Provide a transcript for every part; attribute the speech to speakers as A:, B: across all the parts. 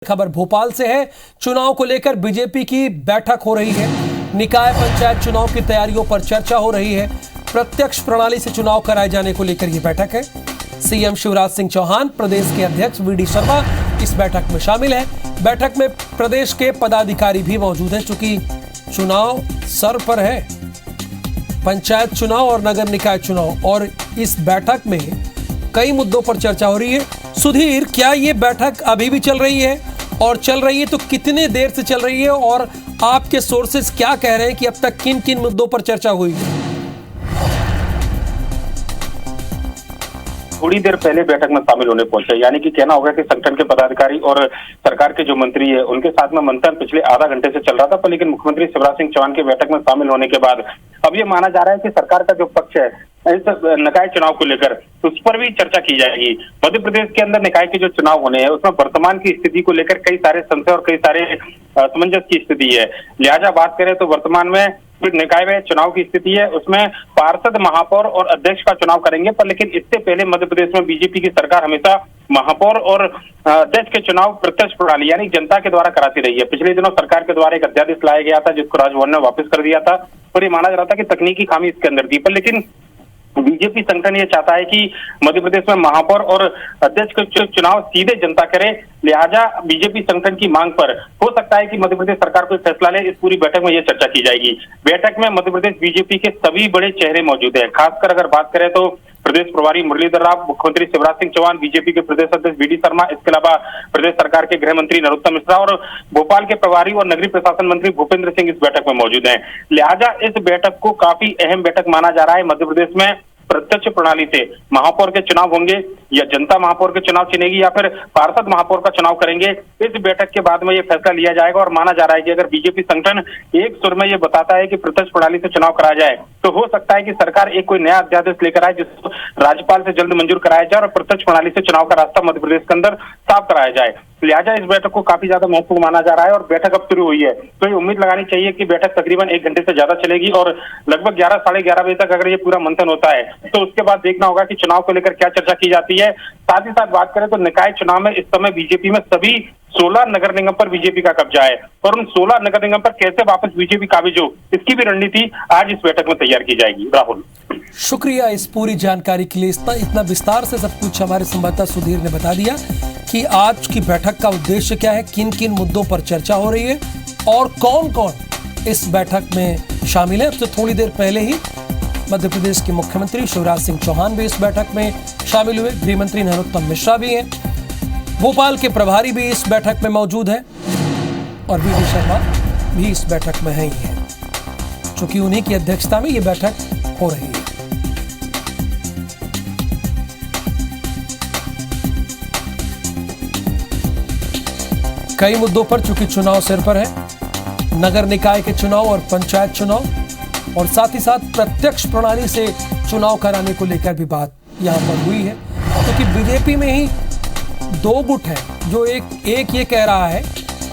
A: खबर भोपाल से है। चुनाव को लेकर बीजेपी की बैठक हो रही है। निकाय पंचायत चुनाव की तैयारियों पर चर्चा हो रही है। प्रत्यक्ष प्रणाली से चुनाव कराए जाने को लेकर यह बैठक है। सीएम शिवराज सिंह चौहान, प्रदेश के अध्यक्ष वीडी शर्मा इस बैठक में शामिल है। बैठक में प्रदेश के पदाधिकारी भी मौजूद हैं। चूंकि चुनाव सर पर है, पंचायत चुनाव और नगर निकाय चुनाव, और इस बैठक में कई मुद्दों पर चर्चा हो रही है। सुधीर, क्या ये बैठक अभी भी चल रही है, और चल रही है तो कितने देर से चल रही है, और आपके सोर्सेस क्या कह रहे हैं कि अब तक किन किन मुद्दों पर चर्चा हुई है?
B: थोड़ी देर पहले बैठक में शामिल होने पहुंचे, यानी कि कहना होगा कि संगठन के पदाधिकारी और सरकार के जो मंत्री है उनके साथ में मंथन पिछले आधा घंटे से चल रहा था। पर लेकिन मुख्यमंत्री शिवराज सिंह चौहान के बैठक में शामिल होने के बाद अब ये माना जा रहा है कि सरकार का जो पक्ष है इस निकाय चुनाव को लेकर उस पर भी चर्चा की जाएगी। मध्य प्रदेश के अंदर निकाय के जो चुनाव होने हैं उसमें वर्तमान की स्थिति को लेकर कई सारे संशय और कई सारे असमंजस की स्थिति है। लिहाजा बात करें तो वर्तमान में निकाय में चुनाव की स्थिति है उसमें पार्षद, महापौर और अध्यक्ष का चुनाव करेंगे। पर लेकिन इससे पहले मध्य प्रदेश में बीजेपी की सरकार हमेशा महापौर और अध्यक्ष के चुनाव प्रत्यक्ष प्रणाली यानी जनता के द्वारा कराती रही है। पिछले दिनों सरकार के द्वारा एक अध्यादेश लाया गया था जिसको राजभवन ने वापस कर दिया था, और ये माना जा रहा था कि तकनीकी खामी इसके अंदर थी। पर लेकिन बीजेपी संगठन ये चाहता है कि मध्य प्रदेश में महापौर और अध्यक्ष का चुनाव सीधे जनता करे। लिहाजा बीजेपी संगठन की मांग पर हो सकता है कि मध्य प्रदेश सरकार कोई फैसला ले। इस पूरी बैठक में यह चर्चा की जाएगी। बैठक में मध्य प्रदेश बीजेपी के सभी बड़े चेहरे मौजूद हैं। खासकर अगर बात करें तो प्रदेश प्रभारी मुरलीधर राव, मुख्यमंत्री शिवराज सिंह चौहान, बीजेपी के प्रदेश अध्यक्ष वीडी शर्मा, इसके अलावा प्रदेश सरकार के गृह मंत्री नरोत्तम मिश्रा और भोपाल के प्रभारी और नगरीय प्रशासन मंत्री भूपेंद्र सिंह इस बैठक में मौजूद हैं। लिहाजा इस बैठक को काफी अहम बैठक माना जा रहा है। मध्य प्रदेश में प्रत्यक्ष प्रणाली से महापौर के चुनाव होंगे या जनता महापौर के चुनाव चुनेगी या फिर पार्षद महापौर का चुनाव करेंगे, इस बैठक के बाद में ये फैसला लिया जाएगा। और माना जा रहा है कि अगर बीजेपी संगठन एक सुर में ये बताता है कि प्रत्यक्ष प्रणाली से चुनाव कराया जाए तो हो सकता है कि सरकार एक कोई नया अध्यादेश लेकर आए जिसको राज्यपाल से जल्द मंजूर कराया जाए और प्रत्यक्ष प्रणाली से चुनाव का रास्ता मध्य प्रदेश के अंदर साफ कराया जाए। लिहाजा इस बैठक को काफी ज्यादा महत्वपूर्ण माना जा रहा है और बैठक अब शुरू हुई है तो ये उम्मीद लगानी चाहिए कि बैठक तकरीबन 1 घंटे से ज्यादा चलेगी और लगभग 11 साढ़े 11 बजे तक अगर ये पूरा मंथन होता है तो उसके बाद देखना होगा कि चुनाव को लेकर क्या चर्चा की जाती है। साथ ही साथ बात करें तो निकाय चुनाव में इस समय बीजेपी में सभी 16 नगर निगम पर बीजेपी का कब्जा है और उन 16 नगर निगम पर कैसे वापस बीजेपी काबिज हो इसकी भी रणनीति आज इस बैठक में तैयार की जाएगी। राहुल,
A: शुक्रिया इस पूरी जानकारी के लिए। इतना विस्तार से सब कुछ हमारे संवाददाता सुधीर ने बता दिया कि आज की बैठक का उद्देश्य क्या है, किन किन मुद्दों पर चर्चा हो रही है और कौन कौन इस बैठक में शामिल है। अब से थोड़ी देर पहले ही मध्य प्रदेश के मुख्यमंत्री शिवराज सिंह चौहान भी इस बैठक में शामिल हुए। गृह मंत्री नरोत्तम मिश्रा भी हैं। भोपाल के प्रभारी भी इस बैठक में मौजूद है और वीडी शर्मा भी इस बैठक में है ही है, चूंकि उन्हीं की अध्यक्षता में यह बैठक हो रही है। कई मुद्दों पर चूंकि चुनाव सिर पर है, नगर निकाय के चुनाव और पंचायत चुनाव, और साथ ही साथ प्रत्यक्ष प्रणाली से चुनाव कराने को लेकर भी बात यहां पर हुई है। क्योंकि बीजेपी में ही 2 गुट हैं, जो एक ये कह रहा है,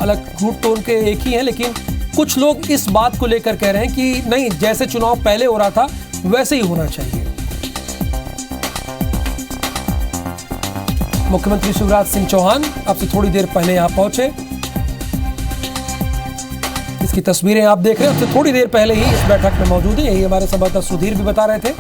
A: अलग गुट तो उनके एक ही है, लेकिन कुछ लोग इस बात को लेकर कह रहे हैं कि नहीं, जैसे चुनाव पहले हो रहा था वैसे ही होना चाहिए। मुख्यमंत्री शिवराज सिंह चौहान अब से थोड़ी देर पहले यहां पहुंचे। इसकी तस्वीरें आप देख रहे हैं, अब से थोड़ी देर पहले ही इस बैठक में मौजूद है। यही हमारे संवाददाता सुधीर भी बता रहे थे।